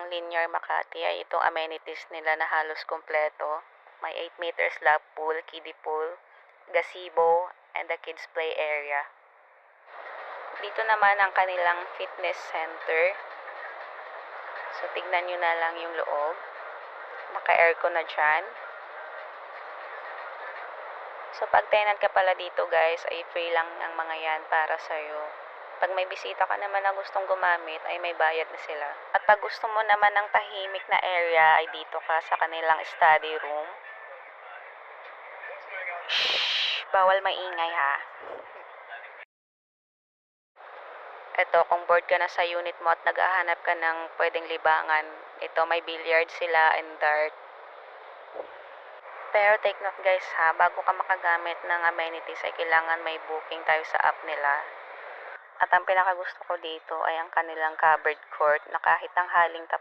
ng Linear Makati ay itong amenities nila na halos kumpleto. May 8 meters lap pool, kiddie pool, gazebo, and a kids play area. Dito naman ang kanilang fitness center. So, tignan nyo na lang yung loob. Naka-aircon na dyan. So, pag tenant ka pala dito guys, ay free lang ang mga yan para sa'yo. Pag may bisita ka naman na gustong gumamit, ay may bayad na sila. At pag gusto mo naman ng tahimik na area, ay dito ka sa kanilang study room. Shhh! Bawal maingay ha. Ito, kung bored ka na sa unit mo at naghahanap ka ng pwedeng libangan, ito may billiard sila and dart. Pero take note guys ha, bago ka makagamit ng amenities ay kailangan may booking tayo sa app nila. At ang pinakagusto ko dito ay ang kanilang covered court na kahit tanghaling